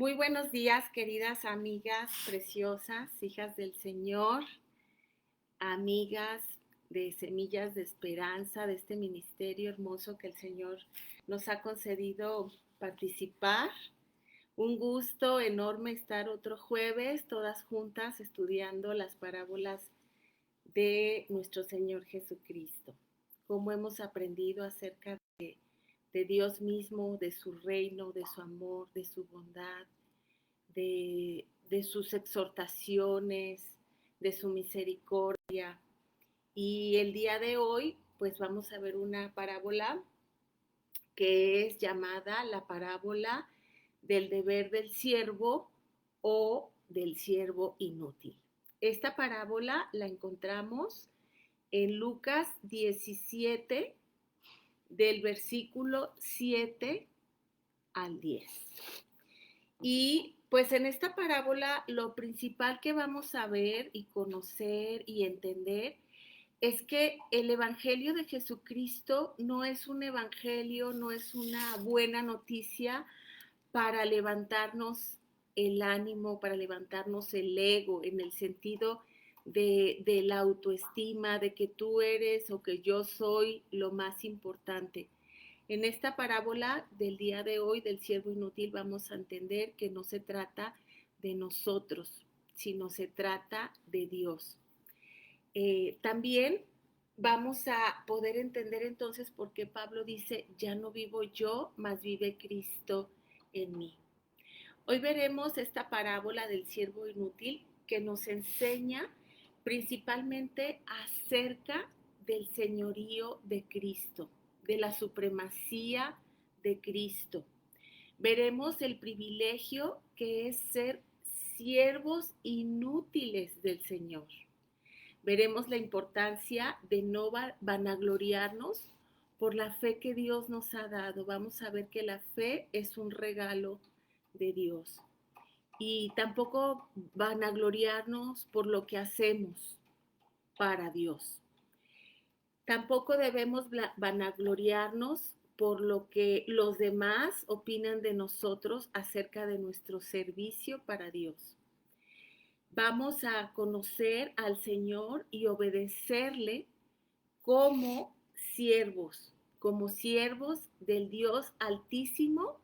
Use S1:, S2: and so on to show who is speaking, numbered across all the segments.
S1: Muy buenos días, queridas amigas preciosas, hijas del Señor, amigas de Semillas de Esperanza, de este ministerio hermoso que el Señor nos ha concedido participar. Un gusto enorme estar otro jueves, todas juntas, estudiando las parábolas de nuestro Señor Jesucristo. Cómo hemos aprendido acerca de Dios mismo, de su reino, de su amor, de su bondad, de sus exhortaciones, de su misericordia. Y el día de hoy, pues vamos a ver una parábola que es llamada la parábola del deber del siervo o del siervo inútil. Esta parábola la encontramos en Lucas 17, del versículo 7 al 10. Y pues en esta parábola lo principal que vamos a ver y conocer y entender es que el Evangelio de Jesucristo no es un evangelio, no es una buena noticia para levantarnos el ánimo, para levantarnos el ego, en el sentido de la autoestima, de que tú eres o que yo soy lo más importante. En esta parábola del día de hoy del siervo inútil vamos a entender que no se trata de nosotros, sino se trata de Dios. También vamos a poder entender entonces por qué Pablo dice, ya no vivo yo, mas vive Cristo en mí. Hoy veremos esta parábola del siervo inútil que nos enseña principalmente acerca del señorío de Cristo, de la supremacía de Cristo. Veremos el privilegio que es ser siervos inútiles del Señor. Veremos la importancia de no vanagloriarnos por la fe que Dios nos ha dado. Vamos a ver que la fe es un regalo de Dios. Y tampoco vanagloriarnos por lo que hacemos para Dios. Tampoco debemos vanagloriarnos por lo que los demás opinan de nosotros acerca de nuestro servicio para Dios. Vamos a conocer al Señor y obedecerle como siervos del Dios Altísimo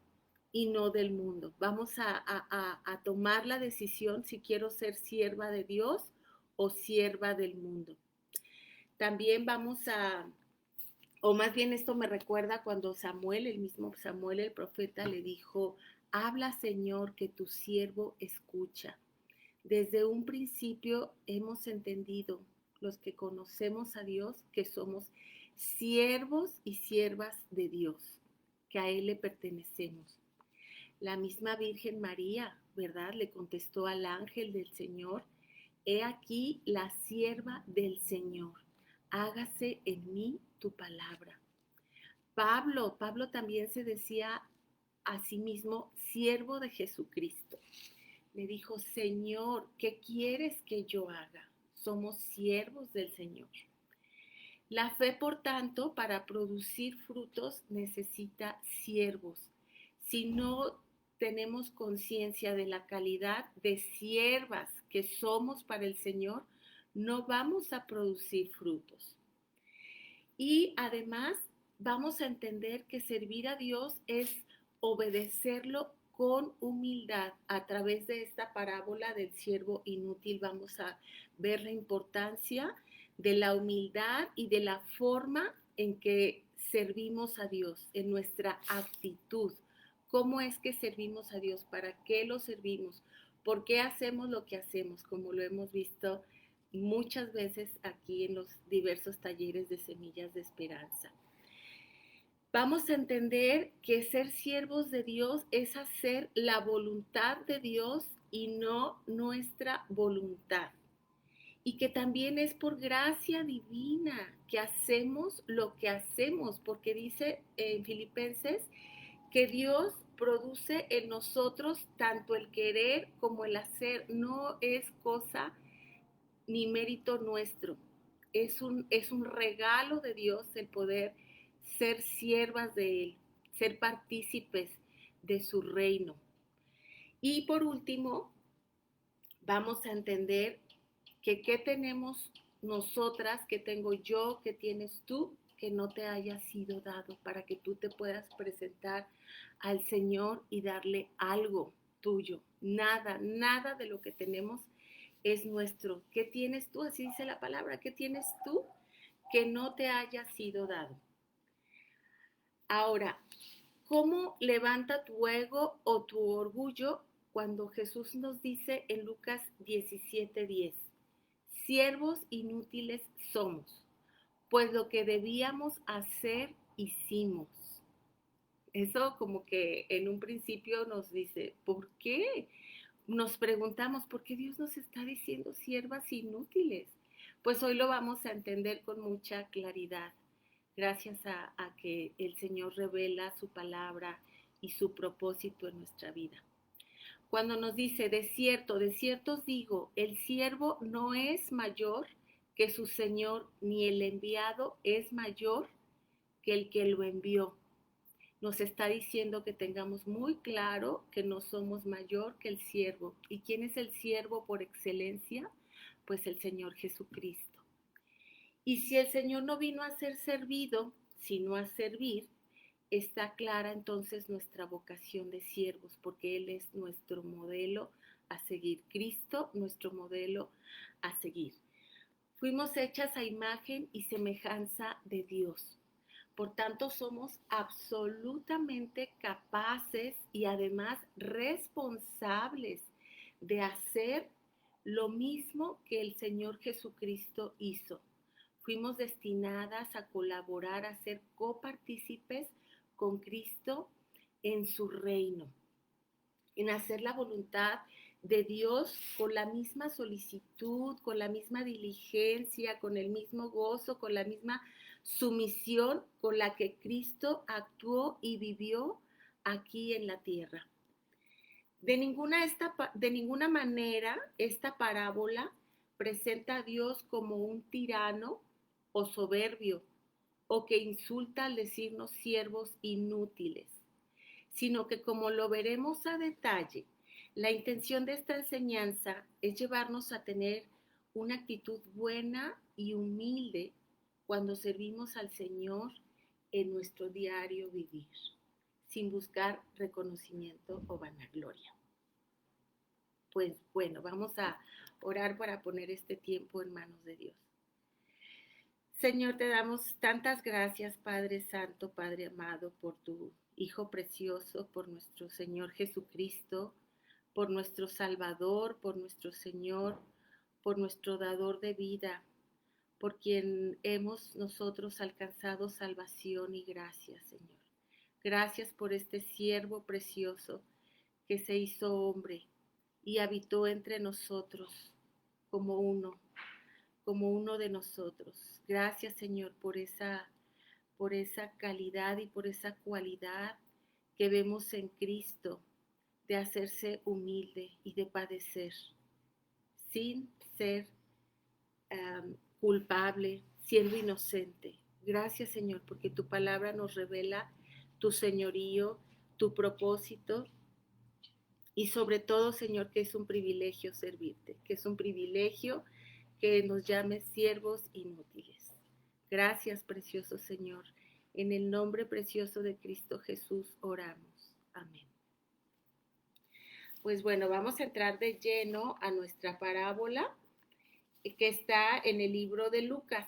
S1: y no del mundo. Vamos a tomar la decisión si quiero ser sierva de Dios o sierva del mundo. También o más bien esto me recuerda cuando Samuel, el mismo Samuel el profeta, le dijo, habla Señor que tu siervo escucha. Desde un principio hemos entendido, los que conocemos a Dios, que somos siervos y siervas de Dios, que a Él le pertenecemos. La misma Virgen María, ¿verdad? Le contestó al ángel del Señor, he aquí la sierva del Señor, hágase en mí tu palabra. Pablo también se decía a sí mismo siervo de Jesucristo. Le dijo, Señor, ¿qué quieres que yo haga? Somos siervos del Señor. La fe, por tanto, para producir frutos necesita siervos. Si no tenemos conciencia de la calidad de siervas que somos para el Señor, no vamos a producir frutos. Y además vamos a entender que servir a Dios es obedecerlo con humildad. A través de esta parábola del siervo inútil vamos a ver la importancia de la humildad y de la forma en que servimos a Dios, en nuestra actitud. ¿Cómo es que servimos a Dios? ¿Para qué lo servimos? ¿Por qué hacemos lo que hacemos? Como lo hemos visto muchas veces aquí en los diversos talleres de Semillas de Esperanza. Vamos a entender que ser siervos de Dios es hacer la voluntad de Dios y no nuestra voluntad. Y que también es por gracia divina que hacemos lo que hacemos, porque dice en Filipenses que Dios produce en nosotros tanto el querer como el hacer. No es cosa ni mérito nuestro. Es un regalo de Dios el poder ser siervas de Él, ser partícipes de su reino. Y por último, vamos a entender que qué tenemos nosotras, qué tengo yo, qué tienes tú, que no te haya sido dado para que tú te puedas presentar al Señor y darle algo tuyo. Nada, nada de lo que tenemos es nuestro. ¿Qué tienes tú? Así dice la palabra. ¿Qué tienes tú que no te haya sido dado? Ahora, ¿cómo levanta tu ego o tu orgullo cuando Jesús nos dice en Lucas 17:10? Siervos inútiles somos, pues lo que debíamos hacer hicimos. Eso como que en un principio nos dice, ¿por qué? Nos preguntamos, ¿por qué Dios nos está diciendo siervas inútiles? Pues hoy lo vamos a entender con mucha claridad, gracias a que el Señor revela su palabra y su propósito en nuestra vida. Cuando nos dice, de cierto os digo, el siervo no es mayor que su Señor, ni el enviado es mayor que el que lo envió. Nos está diciendo que tengamos muy claro que no somos mayor que el siervo. ¿Y quién es el siervo por excelencia? Pues el Señor Jesucristo. Y si el Señor no vino a ser servido, sino a servir, está clara entonces nuestra vocación de siervos, porque Él es nuestro modelo a seguir. Cristo, nuestro modelo a seguir. Fuimos hechas a imagen y semejanza de Dios. Por tanto, somos absolutamente capaces y además responsables de hacer lo mismo que el Señor Jesucristo hizo. Fuimos destinadas a colaborar, a ser copartícipes con Cristo en su reino, en hacer la voluntad de Dios con la misma solicitud, con la misma diligencia, con el mismo gozo, con la misma sumisión con la que Cristo actuó y vivió aquí en la tierra. De ninguna manera esta parábola presenta a Dios como un tirano o soberbio o que insulta al decirnos siervos inútiles, sino que como lo veremos a detalle, la intención de esta enseñanza es llevarnos a tener una actitud buena y humilde cuando servimos al Señor en nuestro diario vivir, sin buscar reconocimiento o vanagloria. Pues bueno, vamos a orar para poner este tiempo en manos de Dios. Señor, te damos tantas gracias, Padre Santo, Padre amado, por tu Hijo precioso, por nuestro Señor Jesucristo, por nuestro Salvador, por nuestro Señor, por nuestro dador de vida, por quien hemos nosotros alcanzado salvación y gracia, Señor. Gracias por este siervo precioso que se hizo hombre y habitó entre nosotros como uno de nosotros. Gracias, Señor, por esa calidad y por esa cualidad que vemos en Cristo de hacerse humilde y de padecer sin ser culpable, siendo inocente. Gracias, Señor, porque tu palabra nos revela tu señorío, tu propósito y sobre todo, Señor, que es un privilegio servirte, que es un privilegio que nos llames siervos inútiles. Gracias, precioso Señor. En el nombre precioso de Cristo Jesús oramos. Amén. Pues bueno, vamos a entrar de lleno a nuestra parábola que está en el libro de Lucas.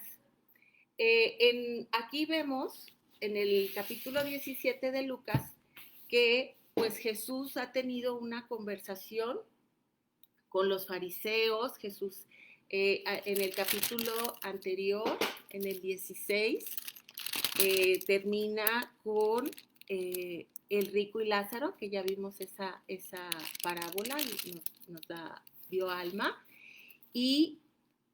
S1: Aquí vemos en el capítulo 17 de Lucas que pues Jesús ha tenido una conversación con los fariseos. Jesús en el capítulo anterior, en el 16, termina con el rico y Lázaro, que ya vimos esa parábola y nos dio alma. Y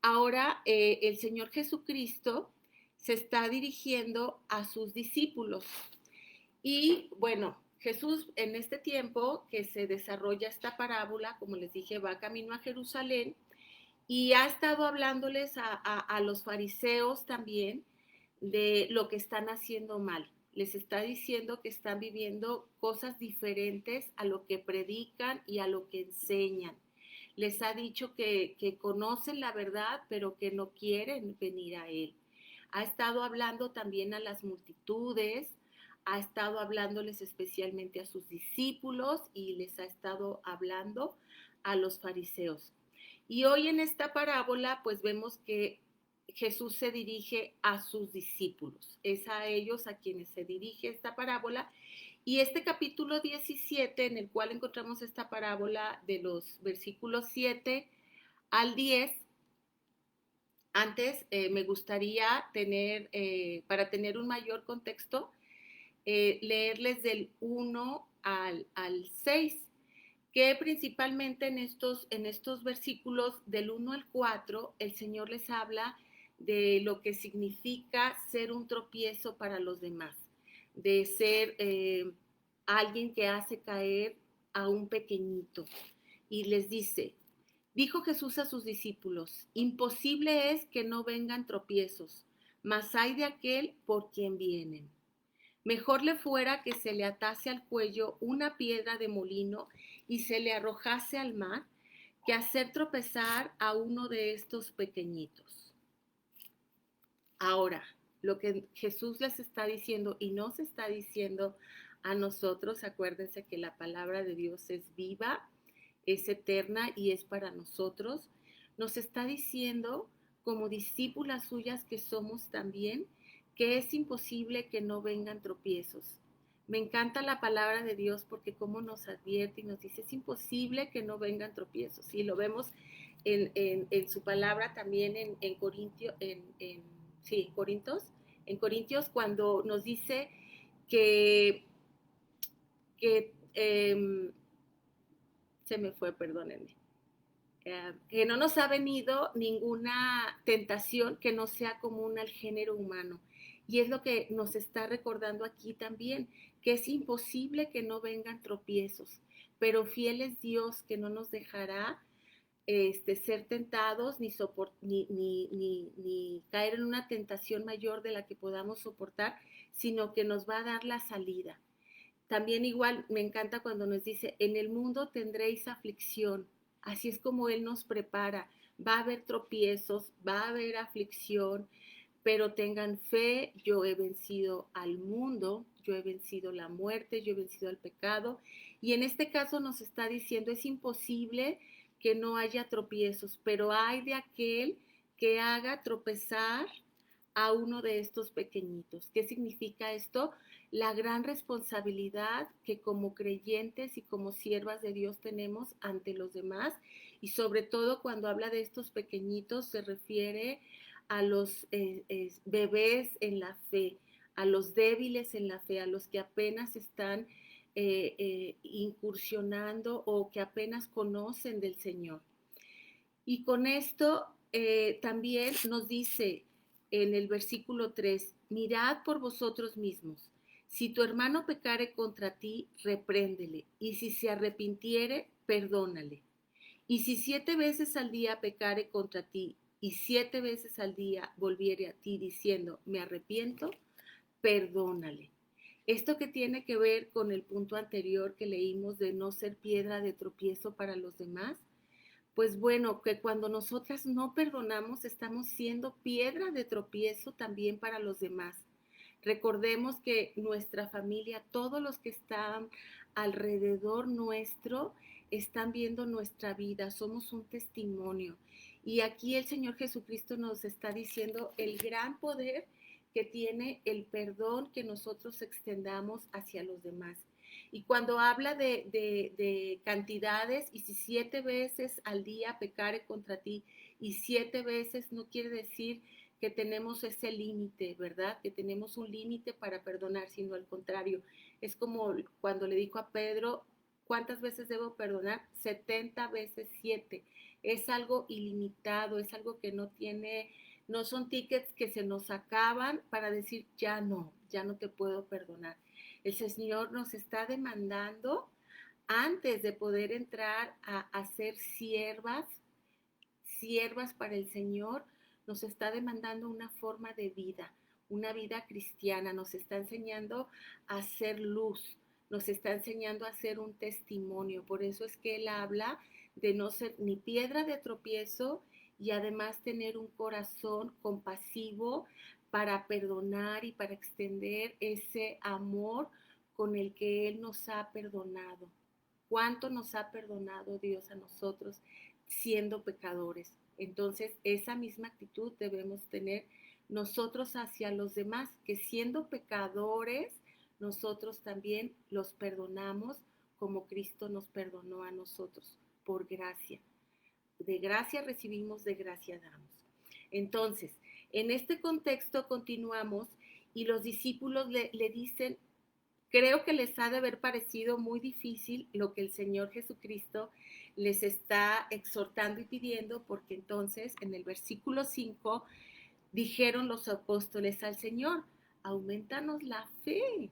S1: ahora el Señor Jesucristo se está dirigiendo a sus discípulos. Y bueno, Jesús en este tiempo que se desarrolla esta parábola, como les dije, va camino a Jerusalén y ha estado hablándoles a los fariseos también de lo que están haciendo mal. Les está diciendo que están viviendo cosas diferentes a lo que predican y a lo que enseñan. Les ha dicho que conocen la verdad, pero que no quieren venir a Él. Ha estado hablando también a las multitudes, ha estado hablándoles especialmente a sus discípulos y les ha estado hablando a los fariseos. Y hoy en esta parábola pues vemos que Jesús se dirige a sus discípulos, es a ellos a quienes se dirige esta parábola. Y este capítulo 17 en el cual encontramos esta parábola de los versículos 7 al 10, antes me gustaría para tener un mayor contexto, leerles del 1 al 6, que principalmente en estos versículos del 1 al 4, el Señor les habla de lo que significa ser un tropiezo para los demás, de ser alguien que hace caer a un pequeñito. Y les dice, dijo Jesús a sus discípulos, imposible es que no vengan tropiezos, mas hay de aquel por quien vienen. Mejor le fuera que se le atase al cuello una piedra de molino y se le arrojase al mar, que hacer tropezar a uno de estos pequeñitos. Ahora, lo que Jesús les está diciendo y nos está diciendo a nosotros, acuérdense que la palabra de Dios es viva, es eterna y es para nosotros, nos está diciendo, como discípulas suyas que somos también, que es imposible que no vengan tropiezos. Me encanta la palabra de Dios porque como nos advierte y nos dice, es imposible que no vengan tropiezos. Y lo vemos en su palabra también en Corintios, cuando nos dice que, que se me fue, perdónenme, que no nos ha venido ninguna tentación que no sea común al género humano. Y es lo que nos está recordando aquí también, que es imposible que no vengan tropiezos, pero fiel es Dios que no nos dejará ser tentados ni caer en una tentación mayor de la que podamos soportar, sino que nos va a dar la salida. También igual me encanta cuando nos dice, en el mundo tendréis aflicción. Así es como Él nos prepara. Va a haber tropiezos, va a haber aflicción, pero tengan fe, yo he vencido al mundo, yo he vencido la muerte, yo he vencido al pecado. Y en este caso nos está diciendo, es imposible que no haya tropiezos, pero hay de aquel que haga tropezar a uno de estos pequeñitos. ¿Qué significa esto? La gran responsabilidad que como creyentes y como siervas de Dios tenemos ante los demás, y sobre todo cuando habla de estos pequeñitos se refiere a los bebés en la fe, a los débiles en la fe, a los que apenas están incursionando o que apenas conocen del Señor. Y con esto también nos dice en el versículo 3, mirad por vosotros mismos. Si tu hermano pecare contra ti, repréndele, y si se arrepintiere, perdónale. Y si 7 veces al día pecare contra ti, y 7 veces al día volviere a ti diciendo, me arrepiento, perdónale. Esto que tiene que ver con el punto anterior que leímos de no ser piedra de tropiezo para los demás, pues bueno, que cuando nosotras no perdonamos, estamos siendo piedra de tropiezo también para los demás. Recordemos que nuestra familia, todos los que están alrededor nuestro, están viendo nuestra vida, somos un testimonio. Y aquí el Señor Jesucristo nos está diciendo el gran poder que tiene el perdón que nosotros extendamos hacia los demás. Y cuando habla de cantidades, y si 7 veces al día pecare contra ti, y 7 veces no quiere decir que tenemos ese límite, ¿verdad? Que tenemos un límite para perdonar, sino al contrario. Es como cuando le dijo a Pedro, ¿cuántas veces debo perdonar? 70 veces 7. Es algo ilimitado, es algo que no son tickets que se nos acaban para decir, ya no te puedo perdonar. El Señor nos está demandando, antes de poder entrar a ser siervas para el Señor, nos está demandando una forma de vida, una vida cristiana, nos está enseñando a ser luz, nos está enseñando a ser un testimonio. Por eso es que él habla de no ser ni piedra de tropiezo y además tener un corazón compasivo para perdonar y para extender ese amor con el que Él nos ha perdonado. ¿Cuánto nos ha perdonado Dios a nosotros siendo pecadores? Entonces, esa misma actitud debemos tener nosotros hacia los demás, que siendo pecadores, nosotros también los perdonamos como Cristo nos perdonó a nosotros, por gracia. De gracia recibimos, de gracia damos. Entonces, en este contexto continuamos y los discípulos le dicen, creo que les ha de haber parecido muy difícil lo que el Señor Jesucristo les está exhortando y pidiendo, porque entonces en el versículo 5 dijeron los apóstoles al Señor, aumentanos la fe.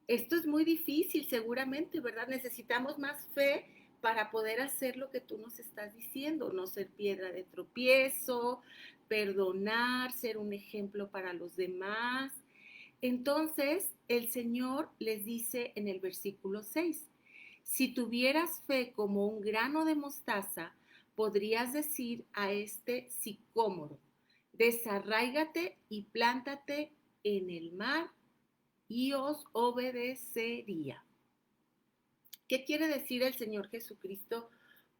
S1: Esto es muy difícil seguramente, ¿verdad? Necesitamos más fe para poder hacer lo que tú nos estás diciendo, no ser piedra de tropiezo, perdonar, ser un ejemplo para los demás. Entonces el Señor les dice en el versículo 6, si tuvieras fe como un grano de mostaza, podrías decir a este sicómoro, desarráigate y plántate en el mar y os obedecería. ¿Qué quiere decir el Señor Jesucristo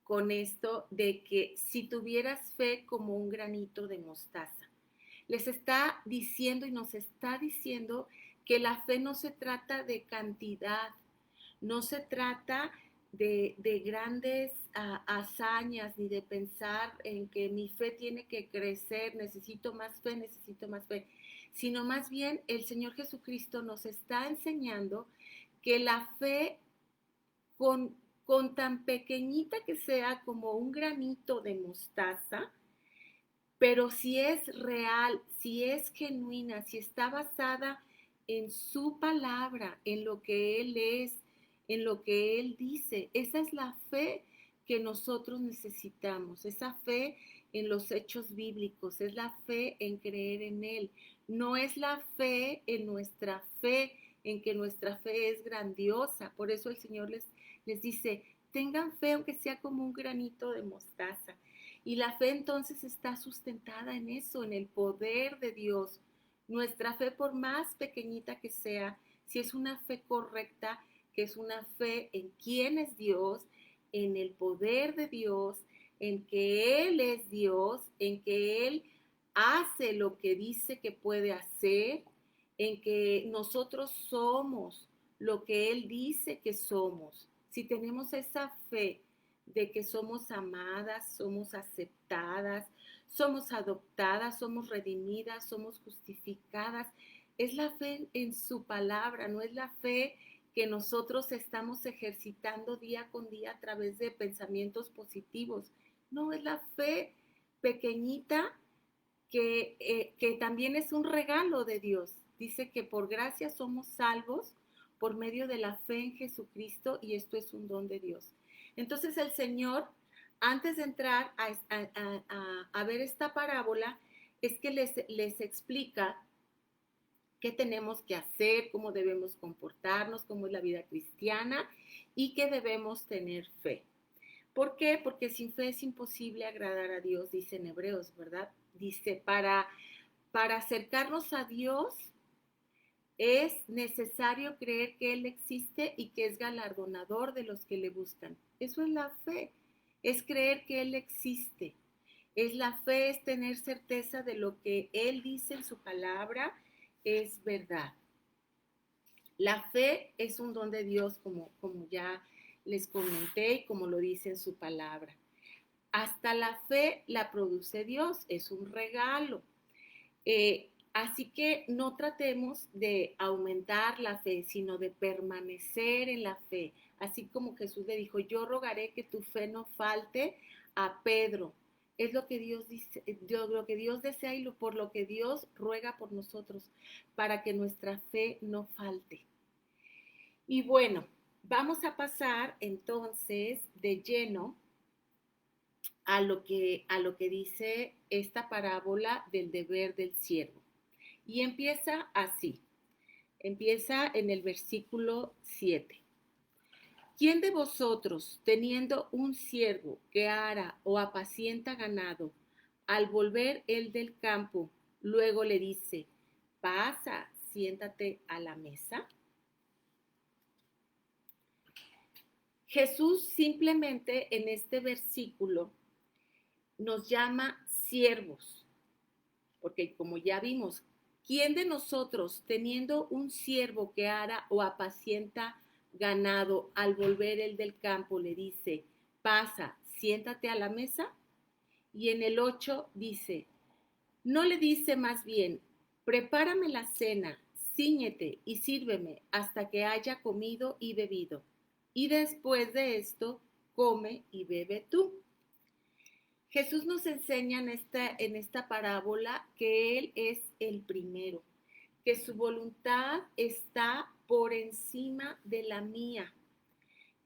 S1: con esto de que si tuvieras fe como un granito de mostaza? Les está diciendo y nos está diciendo que la fe no se trata de cantidad, no se trata de grandes hazañas, ni de pensar en que mi fe tiene que crecer, necesito más fe, sino más bien el Señor Jesucristo nos está enseñando que la fe con, con tan pequeñita que sea como un granito de mostaza, pero si es real, si es genuina, si está basada en su palabra, en lo que Él es, en lo que Él dice, esa es la fe que nosotros necesitamos, esa fe en los hechos bíblicos, es la fe en creer en Él, no es la fe en nuestra fe, en que nuestra fe es grandiosa. Por eso el Señor les dice, tengan fe aunque sea como un granito de mostaza. Y la fe entonces está sustentada en eso, en el poder de Dios. Nuestra fe, por más pequeñita que sea, si es una fe correcta, que es una fe en quién es Dios, en el poder de Dios, en que Él es Dios, en que Él hace lo que dice que puede hacer, en que nosotros somos lo que Él dice que somos. Si tenemos esa fe de que somos amadas, somos aceptadas, somos adoptadas, somos redimidas, somos justificadas. Es la fe en su palabra, no es la fe que nosotros estamos ejercitando día con día a través de pensamientos positivos. No, es la fe pequeñita que también es un regalo de Dios. Dice que por gracia somos salvos por medio de la fe en Jesucristo y esto es un don de Dios. Entonces el Señor, antes de entrar a ver esta parábola, es que les explica qué tenemos que hacer, cómo debemos comportarnos, cómo es la vida cristiana y que debemos tener fe. ¿Por qué? Porque sin fe es imposible agradar a Dios, dice en Hebreos, ¿verdad? Dice, para acercarnos a Dios es necesario creer que Él existe y que es galardonador de los que le buscan. Eso es la fe, es creer que Él existe. Es la fe, es tener certeza de lo que Él dice en su palabra es verdad. La fe es un don de Dios, como ya les comenté y como lo dice en su palabra. Hasta la fe la produce Dios, es un regalo. Así que no tratemos de aumentar la fe, sino de permanecer en la fe. Así como Jesús le dijo, yo rogaré que tu fe no falte a Pedro. Es lo que Dios dice, lo que Dios desea y por lo que Dios ruega por nosotros, para que nuestra fe no falte. Y bueno, vamos a pasar entonces de lleno a lo que dice esta parábola del deber del siervo. Y empieza así, empieza en el versículo 7. ¿Quién de vosotros, teniendo un siervo que ara o apacienta ganado, al volver él del campo, luego le dice, pasa, siéntate a la mesa? Jesús simplemente en este versículo nos llama siervos, porque como ya vimos, ¿quién de nosotros, teniendo un siervo que ara o apacienta ganado, al volver el del campo, le dice, pasa, siéntate a la mesa? Y en el 8 dice, no le dice más bien, prepárame la cena, cíñete y sírveme hasta que haya comido y bebido. Y después de esto, come y bebe tú. Jesús nos enseña en esta parábola que Él es el primero, que su voluntad está por encima de la mía,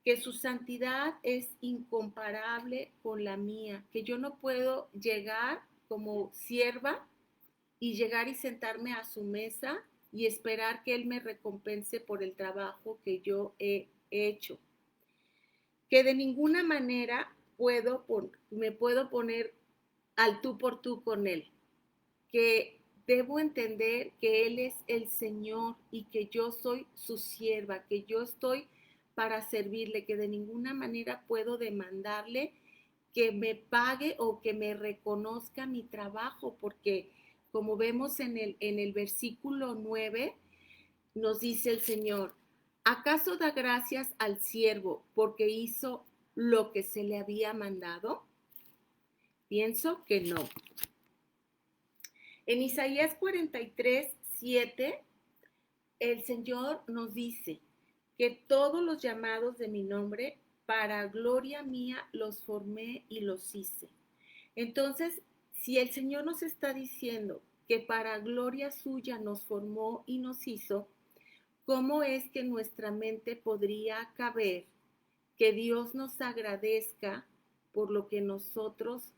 S1: que su santidad es incomparable con la mía, que yo no puedo llegar como sierva y llegar y sentarme a su mesa y esperar que Él me recompense por el trabajo que yo he hecho, que de ninguna manera me puedo poner al tú por tú con Él, que debo entender que Él es el Señor y que yo soy su sierva, que yo estoy para servirle, que de ninguna manera puedo demandarle que me pague o que me reconozca mi trabajo, porque como vemos en el versículo 9, nos dice el Señor, ¿acaso da gracias al siervo porque hizo lo que se le había mandado? Pienso que no. En Isaías 43, 7, el Señor nos dice que todos los llamados de mi nombre, para gloria mía los formé y los hice. Entonces, si el Señor nos está diciendo que para gloria suya nos formó y nos hizo, ¿cómo es que nuestra mente podría caber que Dios nos agradezca por lo que nosotros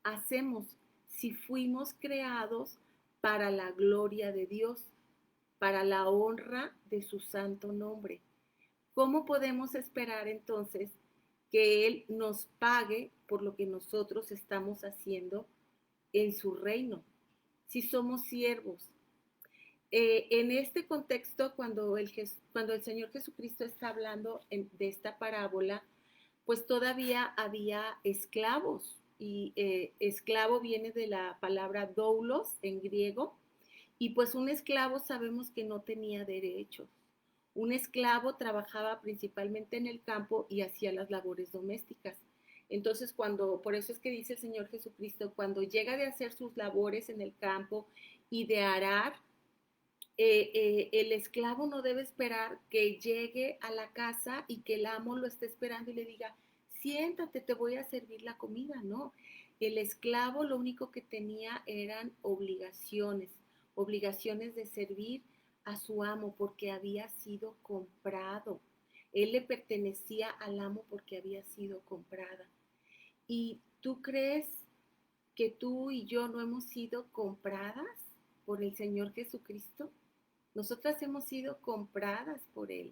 S1: hacemos si fuimos creados para la gloria de Dios, para la honra de su santo nombre? ¿Cómo podemos esperar entonces que Él nos pague por lo que nosotros estamos haciendo en su reino, si somos siervos? En este contexto, cuando el Señor Jesucristo está hablando de esta parábola, pues todavía había esclavos, y esclavo viene de la palabra doulos en griego, y pues un esclavo sabemos que no tenía derechos. Un esclavo trabajaba principalmente en el campo y hacía las labores domésticas. Entonces, por eso es que dice el Señor Jesucristo, cuando llega de hacer sus labores en el campo y de arar, el esclavo no debe esperar que llegue a la casa y que el amo lo esté esperando y le diga, siéntate, te voy a servir la comida. No, el esclavo lo único que tenía eran obligaciones de servir a su amo porque había sido comprado. Él le pertenecía al amo porque había sido comprada. ¿Y tú crees que tú y yo no hemos sido compradas por el Señor Jesucristo? Nosotras hemos sido compradas por Él.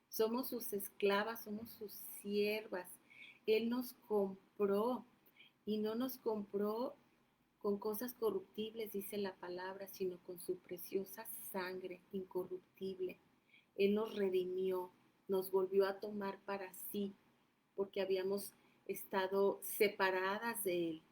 S1: Somos sus esclavas, somos sus siervas. Él nos compró y no nos compró con cosas corruptibles, dice la palabra, sino con su preciosa sangre incorruptible. Él nos redimió, nos volvió a tomar para sí, porque habíamos estado separadas de Él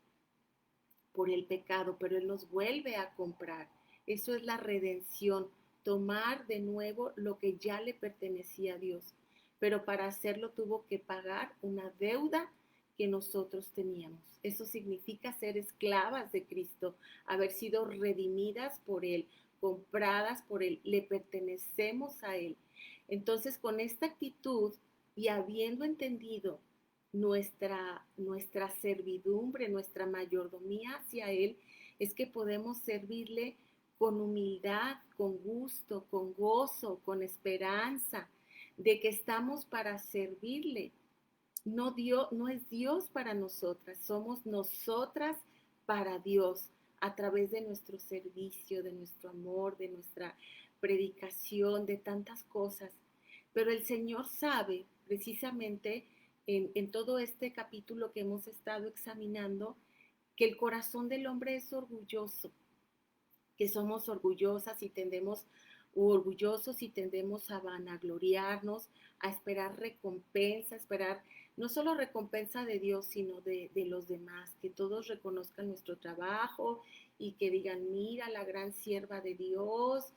S1: por el pecado, pero Él nos vuelve a comprar. Eso es la redención, tomar de nuevo lo que ya le pertenecía a Dios. Pero para hacerlo tuvo que pagar una deuda que nosotros teníamos. Eso significa ser esclavas de Cristo, haber sido redimidas por Él, compradas por Él, le pertenecemos a Él. Entonces, con esta actitud y habiendo entendido nuestra servidumbre, nuestra mayordomía hacia Él, es que podemos servirle con humildad, con gusto, con gozo, con esperanza, de que estamos para servirle. No es Dios para nosotras, somos nosotras para Dios. a través de nuestro servicio, de nuestro amor, de nuestra predicación, de tantas cosas. Pero el Señor sabe precisamente en todo este capítulo que hemos estado examinando que el corazón del hombre es orgulloso, que somos orgullosos y tendemos a vanagloriarnos, a esperar recompensa, esperar no solo recompensa de Dios, sino de los demás, que todos reconozcan nuestro trabajo y que digan, mira, la gran sierva de Dios,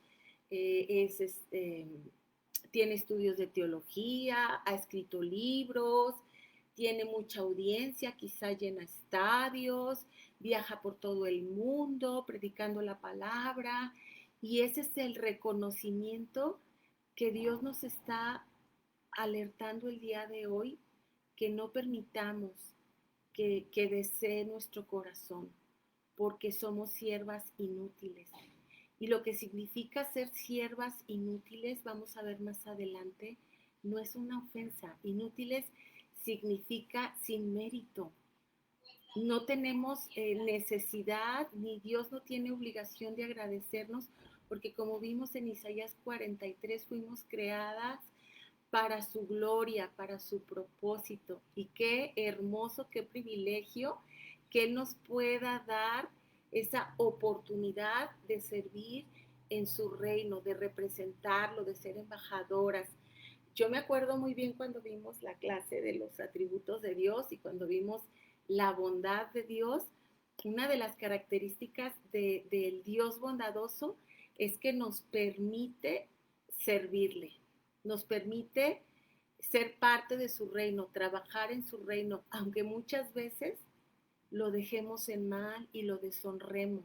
S1: tiene estudios de teología, ha escrito libros, tiene mucha audiencia, quizá llena estadios, viaja por todo el mundo predicando la palabra, y ese es el reconocimiento que Dios nos está alertando el día de hoy, que no permitamos que desee nuestro corazón, porque somos siervas inútiles. Y lo que significa ser siervas inútiles, vamos a ver más adelante, no es una ofensa. Inútiles significa sin mérito. No tenemos necesidad, ni Dios no tiene obligación de agradecernos, porque como vimos en Isaías 43, fuimos creadas para su gloria, para su propósito. Y qué hermoso, qué privilegio que Él nos pueda dar esa oportunidad de servir en su reino, de representarlo, de ser embajadoras. Yo me acuerdo muy bien cuando vimos la clase de los atributos de Dios y cuando vimos la bondad de Dios. Una de las características del Dios bondadoso es que nos permite servirle, nos permite ser parte de su reino, trabajar en su reino, aunque muchas veces lo dejemos en mal y lo deshonremos.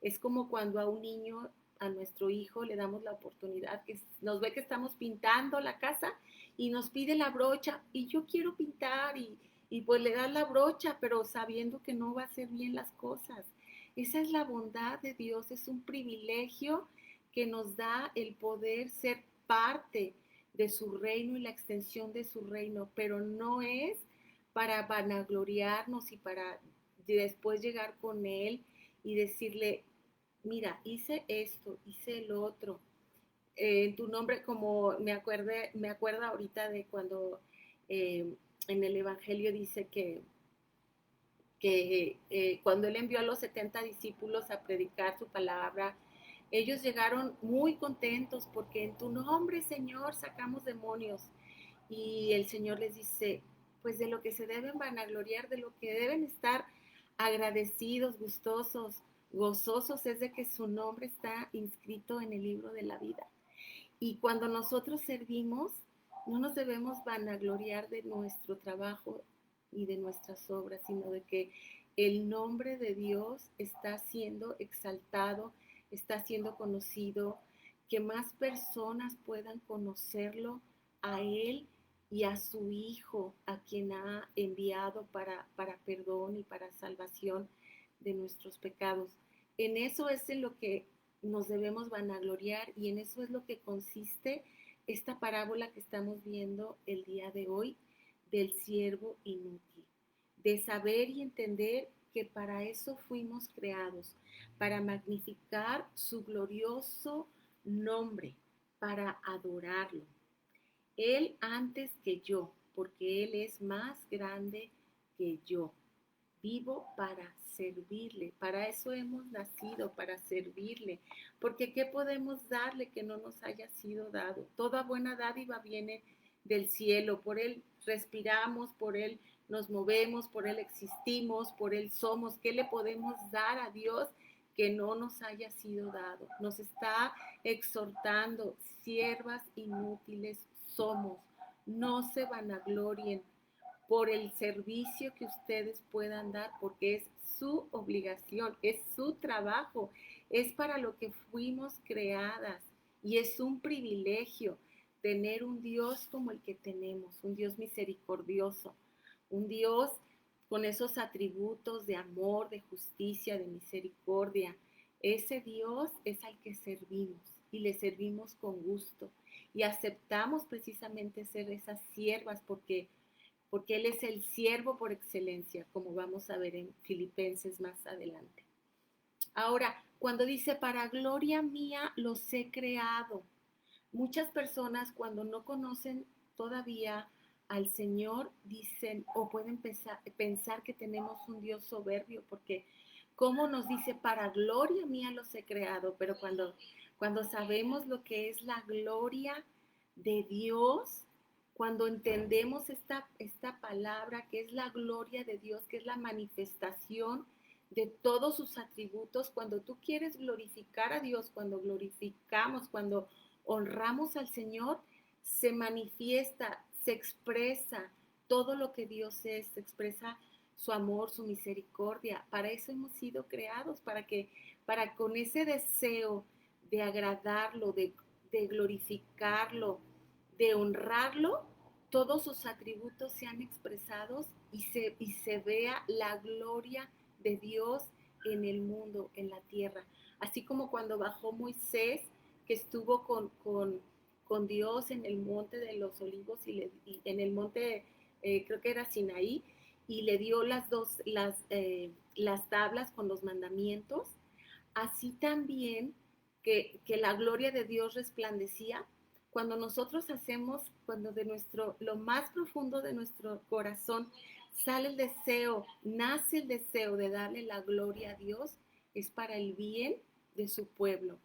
S1: Es como cuando a un niño, a nuestro hijo, le damos la oportunidad, que nos ve que estamos pintando la casa y nos pide la brocha y yo quiero pintar y pues le das la brocha, pero sabiendo que no va a hacer bien las cosas. Esa es la bondad de Dios, es un privilegio que nos da el poder ser parte de su reino y la extensión de su reino, pero no es para vanagloriarnos y para después llegar con Él y decirle, mira, hice esto, hice el otro. En tu nombre, como me acuerdo ahorita de cuando en el Evangelio dice que cuando Él envió a los 70 discípulos a predicar su palabra, ellos llegaron muy contentos porque en tu nombre, Señor, sacamos demonios. Y el Señor les dice, pues de lo que se deben vanagloriar, de lo que deben estar agradecidos, gustosos, gozosos, es de que su nombre está inscrito en el libro de la vida. Y cuando nosotros servimos, no nos debemos vanagloriar de nuestro trabajo y de nuestras obras, sino de que el nombre de Dios está siendo exaltado, está siendo conocido, que más personas puedan conocerlo a Él y a su Hijo, a quien ha enviado para perdón y para salvación de nuestros pecados. En eso es en lo que nos debemos vanagloriar y en eso es lo que consiste esta parábola que estamos viendo el día de hoy del siervo inútil, de saber y entender que para eso fuimos creados, para magnificar su glorioso nombre, para adorarlo. Él antes que yo, porque Él es más grande que yo. Vivo para servirle, para eso hemos nacido, para servirle, porque ¿qué podemos darle que no nos haya sido dado? Toda buena dádiva viene del cielo, por Él respiramos, por Él nos movemos, por Él existimos, por Él somos. ¿Qué le podemos dar a Dios que no nos haya sido dado? Nos está exhortando, siervas inútiles somos, no se vanaglorien por el servicio que ustedes puedan dar, porque es su obligación, es su trabajo, es para lo que fuimos creadas y es un privilegio tener un Dios como el que tenemos, un Dios misericordioso, un Dios con esos atributos de amor, de justicia, de misericordia. Ese Dios es al que servimos y le servimos con gusto y aceptamos precisamente ser esas siervas porque Él es el siervo por excelencia, como vamos a ver en Filipenses más adelante. Ahora, cuando dice, para gloria mía los he creado, muchas personas cuando no conocen todavía al Señor dicen o pueden pensar que tenemos un Dios soberbio, porque como nos dice, para gloria mía los he creado, pero cuando sabemos lo que es la gloria de Dios, cuando entendemos esta palabra que es la gloria de Dios, que es la manifestación de todos sus atributos, cuando tú quieres glorificar a Dios, cuando glorificamos, cuando honramos al Señor, se manifiesta, se expresa todo lo que Dios es, se expresa su amor, su misericordia. Para eso hemos sido creados, para con ese deseo de agradarlo, de glorificarlo, de honrarlo, todos sus atributos sean expresados y se vea la gloria de Dios en el mundo, en la tierra. Así como cuando bajó Moisés, que estuvo con Dios en el monte de los olivos y en el monte, creo que era Sinaí, y le dio las tablas con los mandamientos, así también que la gloria de Dios resplandecía. Cuando nosotros hacemos, cuando de lo más profundo de nuestro corazón sale el deseo, nace el deseo de darle la gloria a Dios, es para el bien de su pueblo.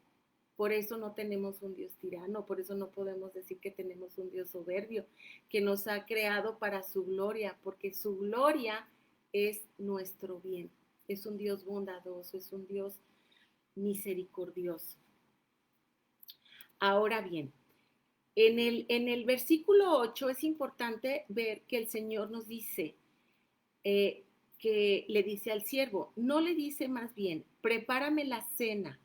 S1: Por eso no tenemos un Dios tirano, por eso no podemos decir que tenemos un Dios soberbio, que nos ha creado para su gloria, porque su gloria es nuestro bien. Es un Dios bondadoso, es un Dios misericordioso. Ahora bien, en el versículo 8 es importante ver que el Señor nos dice, que le dice al siervo, no le dice más bien, prepárame la cena,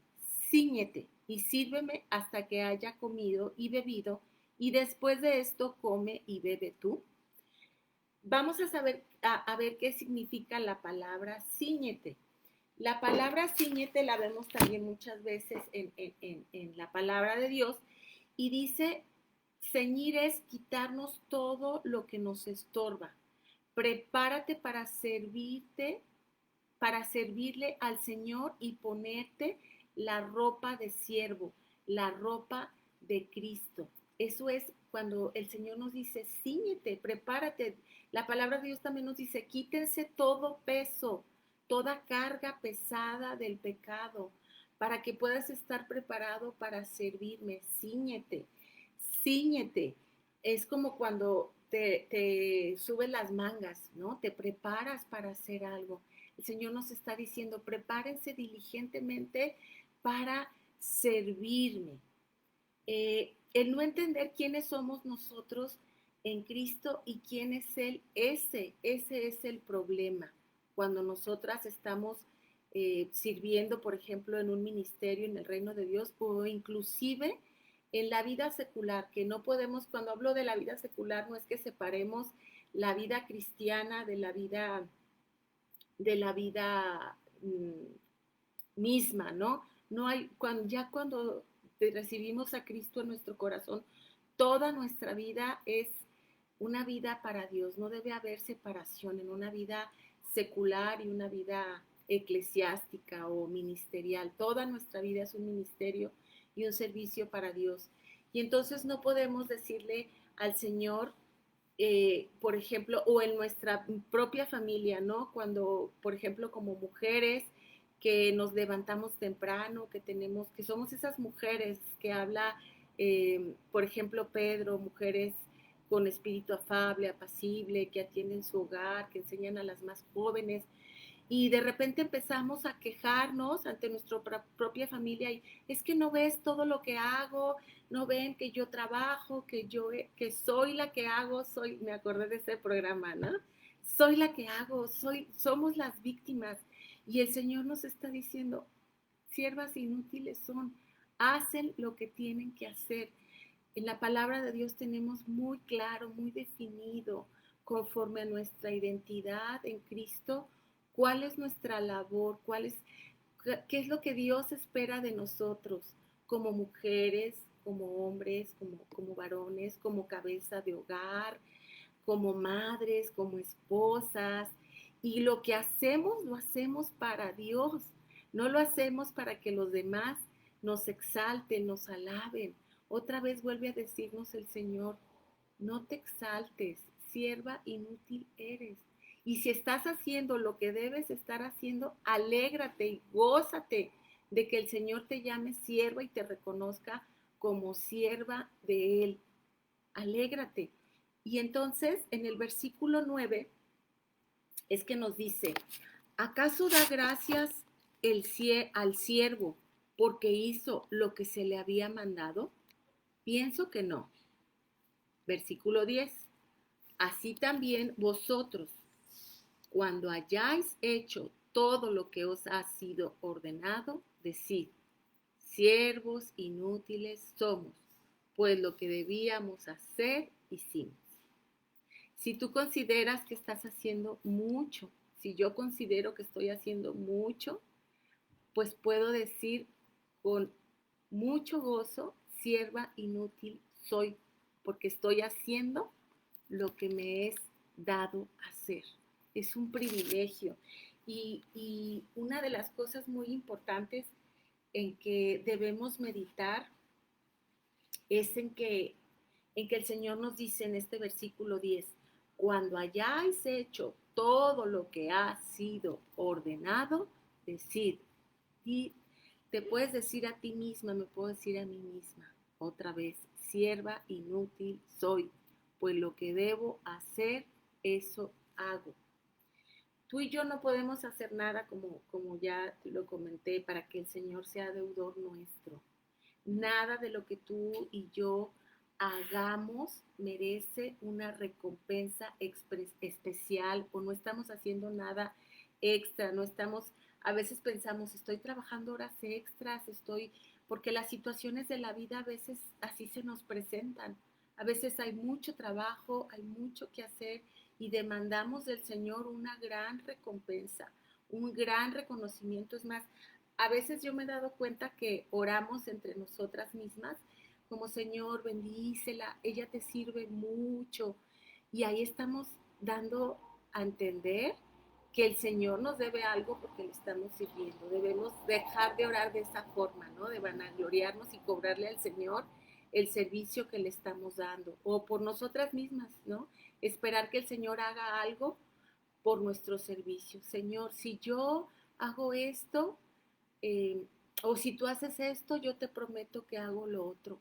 S1: cíñete y sírveme hasta que haya comido y bebido, y después de esto come y bebe tú. Vamos a ver qué significa la palabra cíñete. La palabra cíñete la vemos también muchas veces en la palabra de Dios y dice, ceñir es quitarnos todo lo que nos estorba. Prepárate para servirle al Señor y ponerte la ropa de siervo, la ropa de Cristo. Eso es cuando el Señor nos dice, cíñete, prepárate. La palabra de Dios también nos dice, quítense todo peso, toda carga pesada del pecado, para que puedas estar preparado para servirme. Cíñete, cíñete. Es como cuando te subes las mangas, ¿no? Te preparas para hacer algo. El Señor nos está diciendo, prepárense diligentemente para servirme. El no entender quiénes somos nosotros en Cristo y quién es Él, ese es el problema. Cuando nosotras estamos sirviendo, por ejemplo, en un ministerio en el reino de Dios o inclusive en la vida secular, que no podemos, cuando hablo de la vida secular, no es que separemos la vida cristiana de la vida misma, ¿no? No hay, cuando recibimos a Cristo en nuestro corazón, toda nuestra vida es una vida para Dios, no debe haber separación en una vida secular y una vida eclesiástica o ministerial. Toda nuestra vida es un ministerio y un servicio para Dios. Y entonces no podemos decirle al Señor, por ejemplo, o en nuestra propia familia, ¿no? Cuando, por ejemplo, como mujeres que nos levantamos temprano, que somos esas mujeres que habla, por ejemplo, Pedro, mujeres con espíritu afable, apacible, que atienden su hogar, que enseñan a las más jóvenes, y de repente empezamos a quejarnos ante nuestra propia familia y es que no ves todo lo que hago, no ven que yo trabajo, que soy la que hago, me acordé de ese programa, ¿no? Soy la que hago, somos las víctimas y el Señor nos está diciendo, siervas inútiles son, hacen lo que tienen que hacer. En la palabra de Dios tenemos muy claro, muy definido, conforme a nuestra identidad en Cristo, cuál es nuestra labor, qué es lo que Dios espera de nosotros como mujeres, como hombres, como varones, como cabeza de hogar, como madres, como esposas. Y lo que hacemos, lo hacemos para Dios, No lo hacemos para que los demás nos exalten, nos alaben. Otra vez vuelve a decirnos el Señor, no te exaltes, sierva inútil eres. Y si estás haciendo lo que debes estar haciendo, alégrate y gózate de que el Señor te llame sierva y te reconozca como sierva de Él. Alégrate. Y entonces en el versículo 9 es que nos dice, ¿acaso da gracias al siervo porque hizo lo que se le había mandado? Pienso que no. Versículo 10. Así también vosotros, cuando hayáis hecho todo lo que os ha sido ordenado, decid, siervos inútiles somos, pues lo que debíamos hacer, hicimos. Si tú consideras que estás haciendo mucho, si yo considero que estoy haciendo mucho, pues puedo decir con mucho gozo, sierva inútil soy, porque estoy haciendo lo que me es dado hacer. Es un privilegio. Y una de las cosas muy importantes en que debemos meditar es en que el Señor nos dice en este versículo 10, cuando hayáis hecho todo lo que ha sido ordenado, decid, y te puedes decir a ti misma, me puedo decir a mí misma, otra vez, sierva inútil soy, pues lo que debo hacer, eso hago. Tú y yo no podemos hacer nada, como ya lo comenté, para que el Señor sea deudor nuestro. Nada de lo que tú y yo hagamos merece una recompensa especial, o no estamos haciendo nada extra, no estamos, a veces pensamos, estoy trabajando horas extras, porque las situaciones de la vida a veces así se nos presentan. A veces hay mucho trabajo, hay mucho que hacer y demandamos del Señor una gran recompensa, un gran reconocimiento. Es más, a veces yo me he dado cuenta que oramos entre nosotras mismas como Señor, bendícela, ella te sirve mucho. Y ahí estamos dando a entender que el Señor nos debe algo porque le estamos sirviendo. Debemos dejar de orar de esa forma, ¿no? De vanagloriarnos y cobrarle al Señor el servicio que le estamos dando. O por nosotras mismas, ¿no? Esperar que el Señor haga algo por nuestro servicio. Señor, si yo hago esto, eh, o si tú haces esto, yo te prometo que hago lo otro.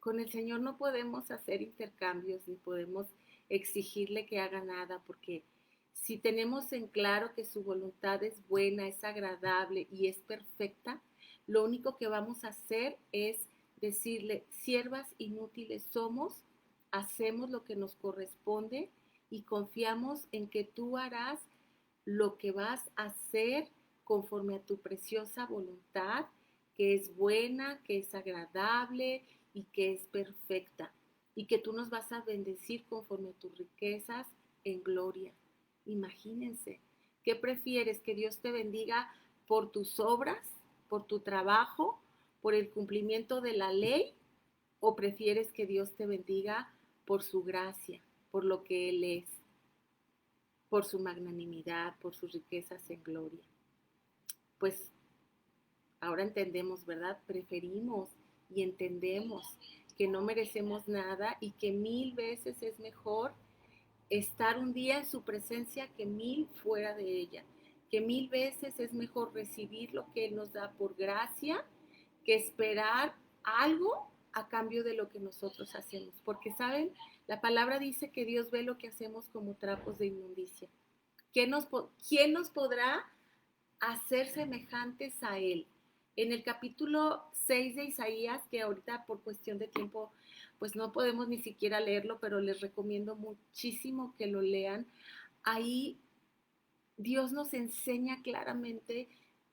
S1: Con el Señor no podemos hacer intercambios ni podemos exigirle que haga nada, porque si tenemos en claro que su voluntad es buena, es agradable y es perfecta, lo único que vamos a hacer es decirle, siervas inútiles somos, hacemos lo que nos corresponde y confiamos en que tú harás lo que vas a hacer conforme a tu preciosa voluntad, que es buena, que es agradable y que es perfecta, y que tú nos vas a bendecir conforme a tus riquezas en gloria. Imagínense, ¿qué prefieres? ¿Que Dios te bendiga por tus obras, por tu trabajo, por el cumplimiento de la ley? ¿O prefieres que Dios te bendiga por su gracia, por lo que Él es, por su magnanimidad, por sus riquezas en gloria? Pues ahora entendemos, ¿verdad? Preferimos y entendemos que no merecemos nada y que 1000 veces es mejor estar un día en su presencia que 1000 fuera de ella, que 1000 veces es mejor recibir lo que Él nos da por gracia que esperar algo a cambio de lo que nosotros hacemos. Porque, ¿saben? La palabra dice que Dios ve lo que hacemos como trapos de inmundicia. ¿Quién nos podrá hacer semejantes a Él? En el capítulo 6 de Isaías, que ahorita por cuestión de tiempo pues no podemos ni siquiera leerlo, pero les recomiendo muchísimo que lo lean. Ahí Dios nos enseña claramente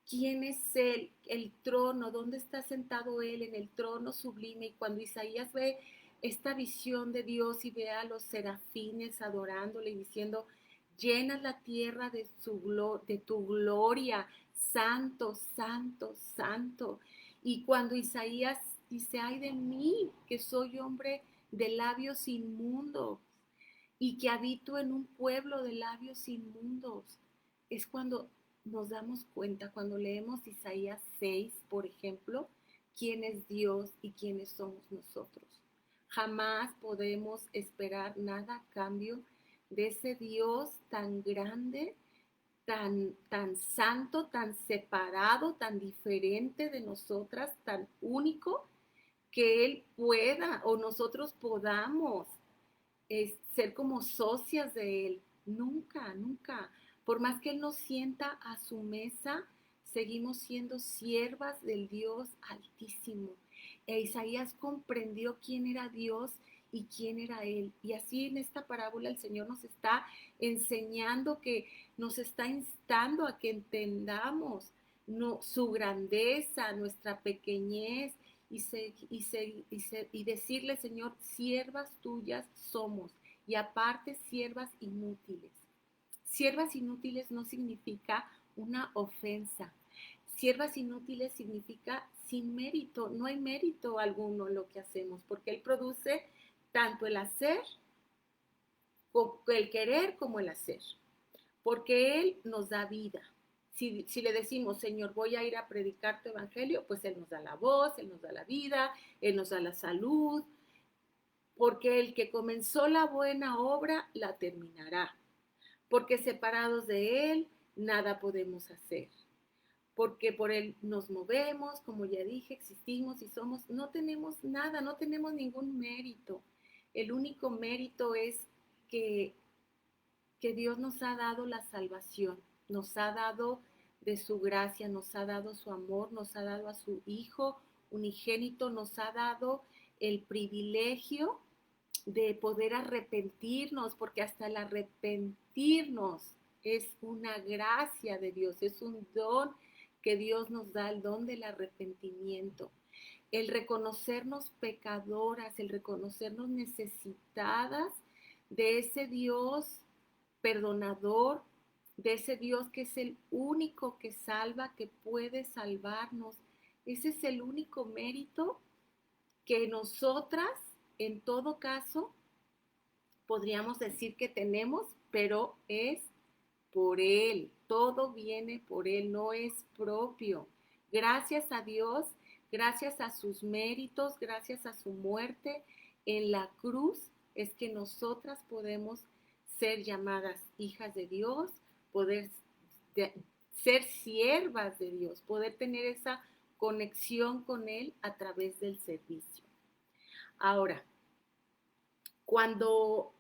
S1: quién es Él, el trono, dónde está sentado Él en el trono sublime. Y cuando Isaías ve esta visión de Dios y ve a los serafines adorándole y diciendo, llenas la tierra de tu gloria, santo, santo, santo. Y cuando Isaías dice, ay de mí, que soy hombre de labios inmundos y que habito en un pueblo de labios inmundos, es cuando nos damos cuenta cuando leemos Isaías 6, por ejemplo, quién es Dios y quiénes somos nosotros. Jamás podemos esperar nada a cambio de ese Dios tan grande, tan santo, tan separado, tan diferente de nosotras, tan único, que Él pueda o nosotros podamos ser como socias de Él. Nunca, nunca. Por más que Él nos sienta a su mesa, seguimos siendo siervas del Dios Altísimo. Isaías comprendió quién era Dios y quién era Él. Y así en esta parábola el Señor nos está enseñando, que nos está instando a que entendamos su grandeza, nuestra pequeñez, y decirle, Señor, siervas tuyas somos, y aparte siervas inútiles. Siervas inútiles no significa una ofensa. Siervas inútiles significa sin mérito. No hay mérito alguno en lo que hacemos, porque Él produce tanto el hacer, el querer como el hacer, porque Él nos da vida. Si le decimos, Señor, voy a ir a predicar tu evangelio, pues Él nos da la voz, Él nos da la vida, Él nos da la salud, porque el que comenzó la buena obra la terminará, porque separados de Él nada podemos hacer, porque por Él nos movemos, como ya dije, existimos y somos, no tenemos nada, no tenemos ningún mérito. El único mérito es que Dios nos ha dado la salvación, nos ha dado de su gracia, nos ha dado su amor, nos ha dado a su Hijo unigénito, nos ha dado el privilegio de poder arrepentirnos, porque hasta el arrepentirnos es una gracia de Dios, es un don que Dios nos da, el don del arrepentimiento. El reconocernos pecadoras, el reconocernos necesitadas de ese Dios perdonador, de ese Dios que es el único que salva, que puede salvarnos. Ese es el único mérito que nosotras, en todo caso, podríamos decir que tenemos, pero es por Él. Todo viene por Él, no es propio. Gracias a Dios, gracias a sus méritos, gracias a su muerte en la cruz, es que nosotras podemos ser llamadas hijas de Dios, poder ser siervas de Dios, poder tener esa conexión con Él a través del servicio. Ahora, cuando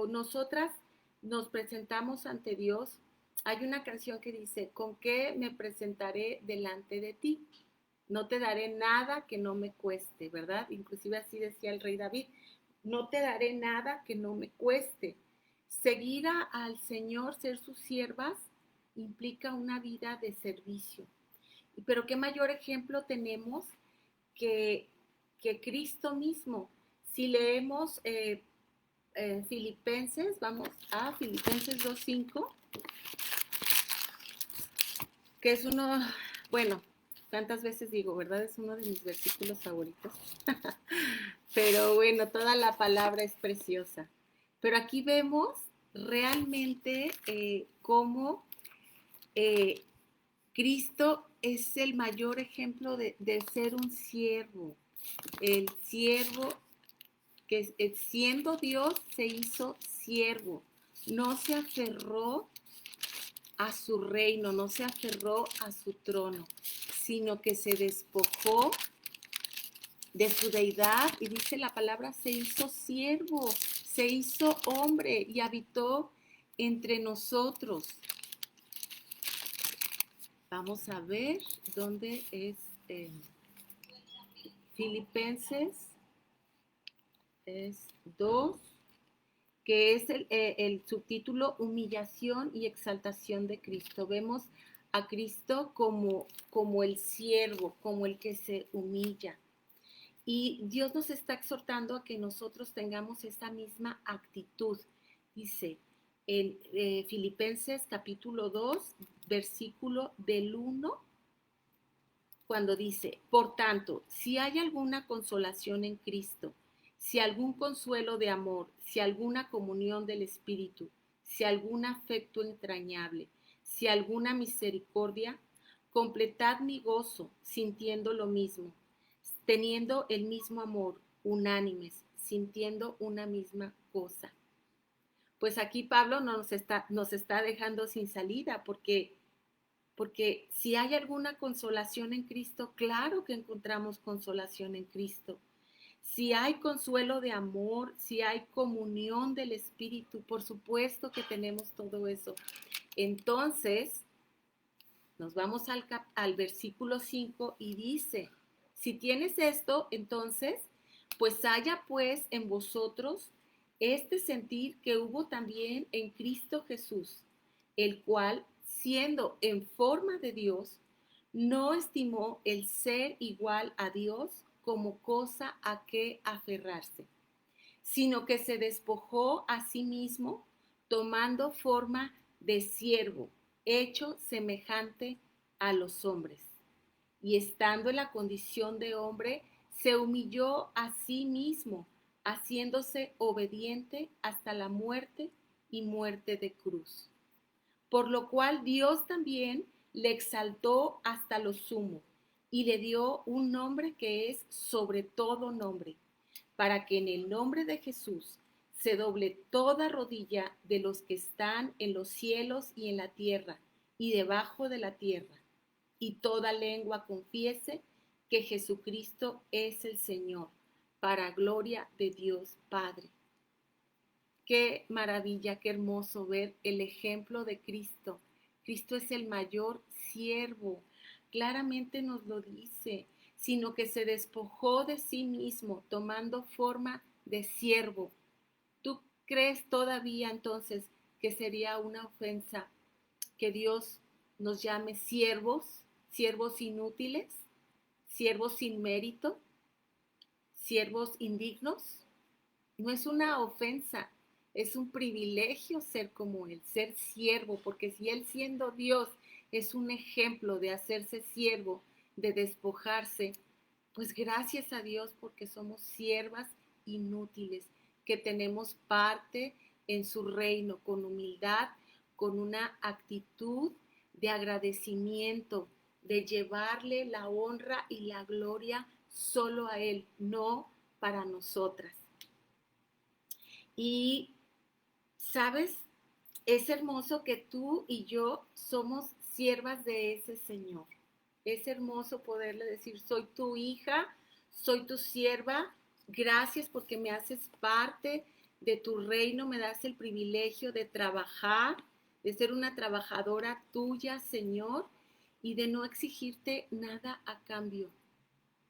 S1: nosotras nos presentamos ante Dios, hay una canción que dice, ¿con qué me presentaré delante de ti? No te daré nada que no me cueste, ¿verdad? Inclusive así decía el rey David, no te daré nada que no me cueste. Seguir al Señor, ser sus siervas, implica una vida de servicio. Pero qué mayor ejemplo tenemos que Cristo mismo. Si leemos Filipenses, vamos a Filipenses 2:5, que es uno, bueno, tantas veces digo, ¿verdad? Es uno de mis versículos favoritos. Pero bueno, toda la palabra es preciosa. Pero aquí vemos realmente cómo Cristo es el mayor ejemplo de ser un siervo. El siervo que siendo Dios se hizo siervo. No se aferró a su reino, no se aferró a su trono, sino que se despojó de su deidad, y dice la palabra, se hizo siervo, se hizo hombre y habitó entre nosotros. Vamos a ver dónde es Filipenses es 2, que es el subtítulo Humillación y exaltación de Cristo. Vemos a Cristo como el siervo, como el que se humilla. Y Dios nos está exhortando a que nosotros tengamos esa misma actitud. Dice en Filipenses capítulo 2, versículo del 1, cuando dice, por tanto, si hay alguna consolación en Cristo, si algún consuelo de amor, si alguna comunión del Espíritu, si algún afecto entrañable, si alguna misericordia, completad mi gozo sintiendo lo mismo, teniendo el mismo amor, unánimes, sintiendo una misma cosa. Pues aquí Pablo nos está dejando sin salida porque si hay alguna consolación en Cristo, claro que encontramos consolación en Cristo. Si hay consuelo de amor, si hay comunión del Espíritu, por supuesto que tenemos todo eso. Entonces, nos vamos al versículo 5 y dice, si tienes esto, entonces, pues haya pues en vosotros este sentir que hubo también en Cristo Jesús, el cual, siendo en forma de Dios, no estimó el ser igual a Dios como cosa a que aferrarse, sino que se despojó a sí mismo, tomando forma de siervo, hecho semejante a los hombres. Y estando en la condición de hombre, se humilló a sí mismo, haciéndose obediente hasta la muerte y muerte de cruz. Por lo cual Dios también le exaltó hasta lo sumo y le dio un nombre que es sobre todo nombre, para que en el nombre de Jesús se doble toda rodilla de los que están en los cielos y en la tierra y debajo de la tierra, y toda lengua confiese que Jesucristo es el Señor, para gloria de Dios Padre. Qué maravilla, qué hermoso ver el ejemplo de Cristo. Cristo es el mayor siervo, claramente nos lo dice, sino que se despojó de sí mismo, tomando forma de siervo. ¿Tú crees todavía entonces que sería una ofensa que Dios nos llame siervos, siervos inútiles, siervos sin mérito, siervos indignos? No es una ofensa, es un privilegio ser como Él, ser siervo, porque si Él siendo Dios es un ejemplo de hacerse siervo, de despojarse, pues gracias a Dios porque somos siervas inútiles, que tenemos parte en su reino con humildad, con una actitud de agradecimiento, de llevarle la honra y la gloria solo a Él, no para nosotras. Y, ¿sabes? Es hermoso que tú y yo somos siervas de ese Señor. Es hermoso poderle decir, soy tu hija, soy tu sierva, gracias porque me haces parte de tu reino, me das el privilegio de trabajar, de ser una trabajadora tuya, Señor, y de no exigirte nada a cambio.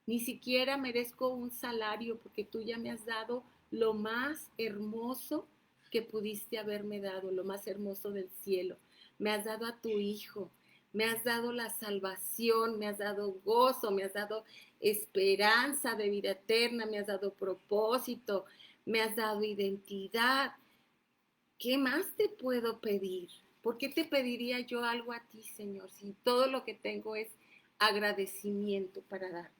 S1: Ni siquiera merezco un salario porque tú ya me has dado lo más hermoso que pudiste haberme dado, lo más hermoso del cielo. Me has dado a tu Hijo, me has dado la salvación, me has dado gozo, me has dado esperanza de vida eterna, me has dado propósito, me has dado identidad. ¿Qué más te puedo pedir? ¿Por qué te pediría yo algo a ti, Señor, si todo lo que tengo es agradecimiento para darte?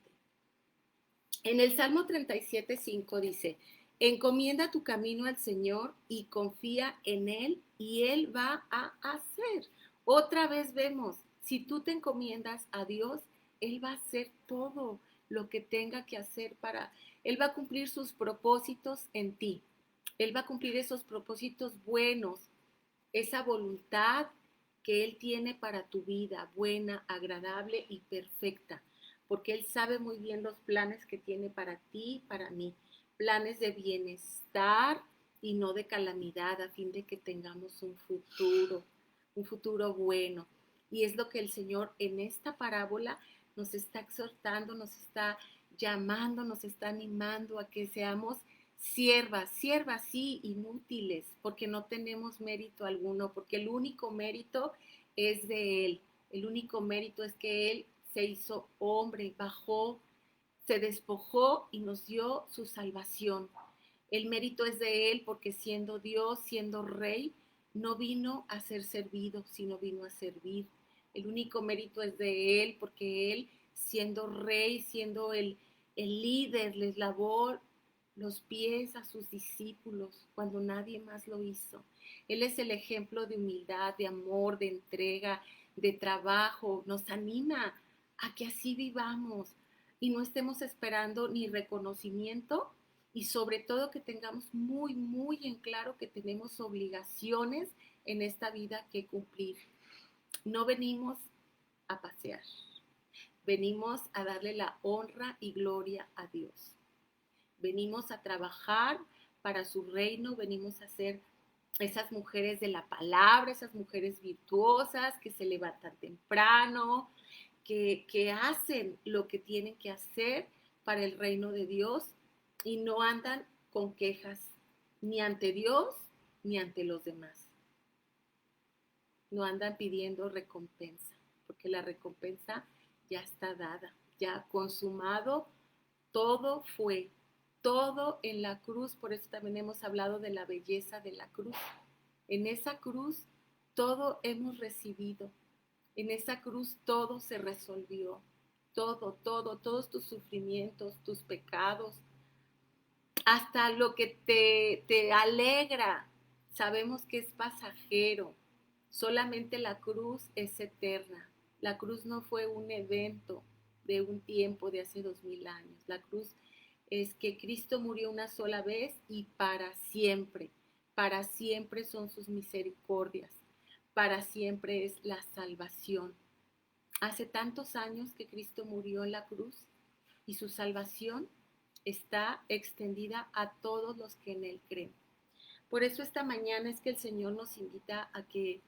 S1: En el Salmo 37:5 dice, encomienda tu camino al Señor y confía en Él y Él va a hacer. Otra vez vemos, si tú te encomiendas a Dios, Él va a hacer todo lo que tenga que hacer Él va a cumplir sus propósitos en ti. Él va a cumplir esos propósitos buenos, esa voluntad que Él tiene para tu vida, buena, agradable y perfecta, porque Él sabe muy bien los planes que tiene para ti y para mí, planes de bienestar y no de calamidad, a fin de que tengamos un futuro bueno. Y es lo que el Señor en esta parábola nos está exhortando, nos está llamando, nos está animando a que seamos siervas, siervas sí, inútiles, porque no tenemos mérito alguno, porque el único mérito es de Él. El único mérito es que Él se hizo hombre, bajó, se despojó y nos dio su salvación. El mérito es de Él porque siendo Dios, siendo Rey, no vino a ser servido, sino vino a servir. El único mérito es de Él porque Él, siendo Rey, siendo el líder, les lavó los pies a sus discípulos cuando nadie más lo hizo. Él es el ejemplo de humildad, de amor, de entrega, de trabajo. Nos anima a que así vivamos y no estemos esperando ni reconocimiento y sobre todo que tengamos muy, muy en claro que tenemos obligaciones en esta vida que cumplir. No venimos a pasear, venimos a darle la honra y gloria a Dios. Venimos a trabajar para su reino, venimos a ser esas mujeres de la palabra, esas mujeres virtuosas que se levantan temprano, que hacen lo que tienen que hacer para el reino de Dios y no andan con quejas ni ante Dios ni ante los demás. No andan pidiendo recompensa, porque la recompensa ya está dada, ya consumado, todo fue, todo en la cruz. Por eso también hemos hablado de la belleza de la cruz. En esa cruz todo hemos recibido. En esa cruz todo se resolvió. Todo, todo, todos tus sufrimientos, tus pecados, hasta lo que te alegra. Sabemos que es pasajero. Solamente la cruz es eterna. La cruz no fue un evento de un tiempo de hace 2000 años. La cruz es que Cristo murió una sola vez y para siempre. Para siempre son sus misericordias. Para siempre es la salvación. Hace tantos años que Cristo murió en la cruz y su salvación está extendida a todos los que en Él creen. Por eso esta mañana es que el Señor nos invita a que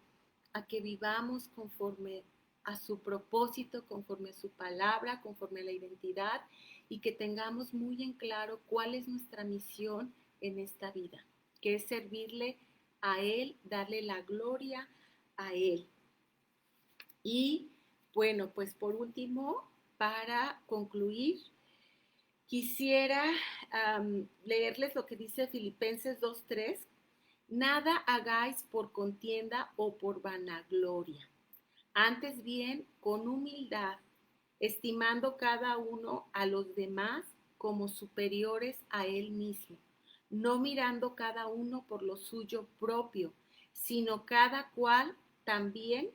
S1: vivamos conforme a su propósito, conforme a su palabra, conforme a la identidad y que tengamos muy en claro cuál es nuestra misión en esta vida, que es servirle a Él, darle la gloria a Él. Y bueno, pues por último, para concluir, quisiera leerles lo que dice Filipenses 2:3. Nada hagáis por contienda o por vanagloria, antes bien con humildad, estimando cada uno a los demás como superiores a él mismo, no mirando cada uno por lo suyo propio, sino cada cual también,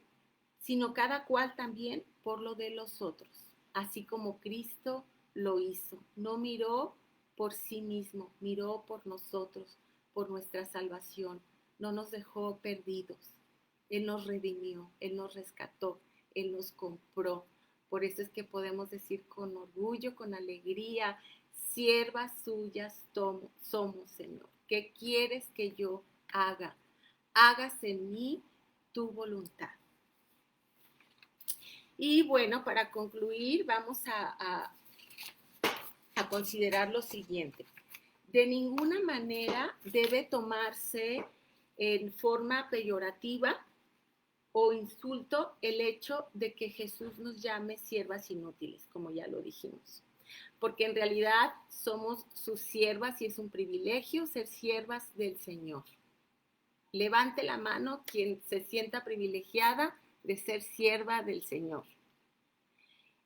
S1: sino cada cual también por lo de los otros, así como Cristo lo hizo. No miró por sí mismo, miró por nosotros, por nuestra salvación. No nos dejó perdidos. Él nos redimió, Él nos rescató, Él nos compró. Por eso es que podemos decir con orgullo, con alegría, siervas suyas somos, Señor. ¿Qué quieres que yo haga? Hágase en mí tu voluntad. Y bueno, para concluir, vamos a considerar lo siguiente. De ninguna manera debe tomarse en forma peyorativa o insulto el hecho de que Jesús nos llame siervas inútiles, como ya lo dijimos. Porque en realidad somos sus siervas y es un privilegio ser siervas del Señor. Levante la mano quien se sienta privilegiada de ser sierva del Señor.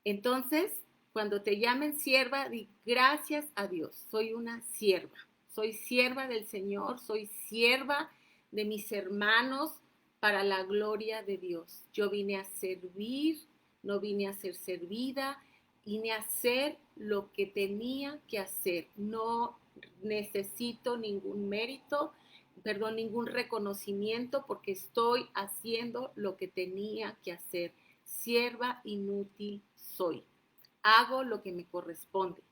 S1: Entonces, cuando te llamen sierva, di gracias a Dios, soy una sierva. Soy sierva del Señor, soy sierva de mis hermanos para la gloria de Dios. Yo vine a servir, no vine a ser servida, vine a hacer lo que tenía que hacer. No necesito ningún mérito, ningún reconocimiento porque estoy haciendo lo que tenía que hacer. Sierva inútil soy. Hago lo que me corresponde.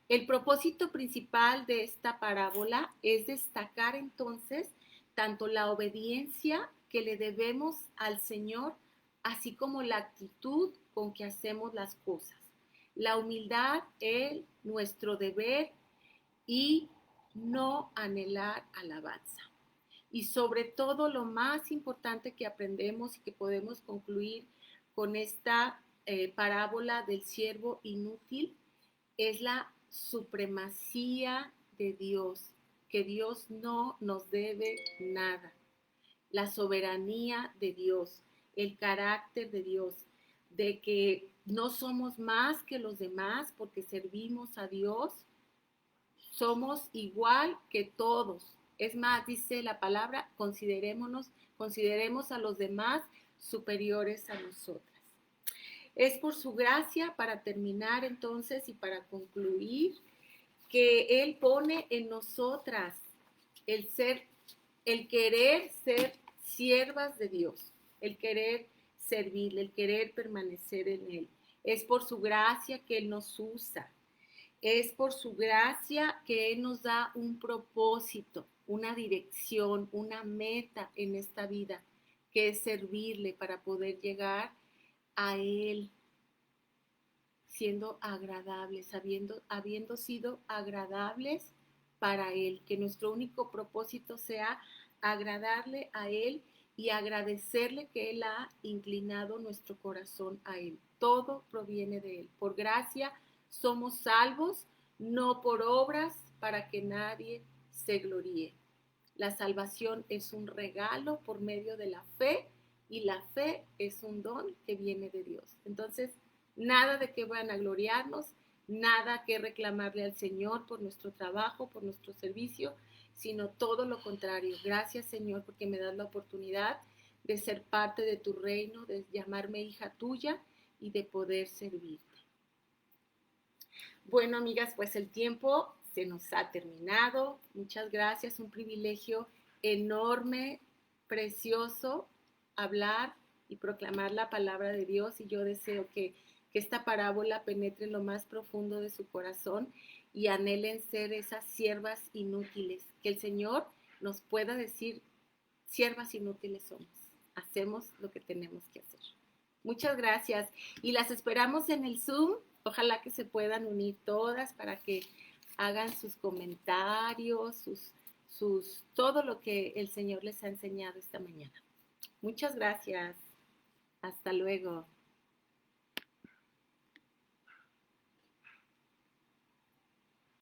S1: El propósito principal de esta parábola es destacar entonces tanto la obediencia que le debemos al Señor, así como la actitud con que hacemos las cosas. La humildad es nuestro deber y no anhelar alabanza. Y sobre todo lo más importante que aprendemos y que podemos concluir con esta parábola del siervo inútil es la supremacía de Dios, que Dios no nos debe nada, la soberanía de Dios, el carácter de Dios, de que no somos más que los demás porque servimos a Dios somos igual que todos. Es más, dice la palabra, consideremos a los demás superiores a nosotras. Es por su gracia, para terminar entonces y para concluir, que Él pone en nosotras el querer ser siervas de Dios, el querer servirle, el querer permanecer en Él. Es por su gracia que Él nos usa. Es por su gracia que Él nos da un propósito, una dirección, una meta en esta vida, que es servirle para poder llegar a Él siendo agradables, habiendo sido agradables para Él. Que nuestro único propósito sea agradarle a Él y agradecerle que Él ha inclinado nuestro corazón a Él. Todo proviene de Él. Por gracia somos salvos, no por obras, para que nadie se gloríe. La salvación es un regalo por medio de la fe, y la fe es un don que viene de Dios. Entonces, nada de que van a gloriarnos, nada que reclamarle al Señor por nuestro trabajo, por nuestro servicio, sino todo lo contrario. Gracias, Señor, porque me das la oportunidad de ser parte de tu reino, de llamarme hija tuya y de poder servirte. Bueno, amigas, pues el tiempo se nos ha terminado. Muchas gracias, un privilegio enorme, precioso, hablar y proclamar la palabra de Dios, y yo deseo que esta parábola penetre en lo más profundo de su corazón y anhelen ser esas siervas inútiles, que el Señor nos pueda decir: siervas inútiles somos, hacemos lo que tenemos que hacer. Muchas gracias y las esperamos en el Zoom. Ojalá que se puedan unir todas para que hagan sus comentarios, todo lo que el Señor les ha enseñado esta mañana. Muchas gracias. Hasta luego.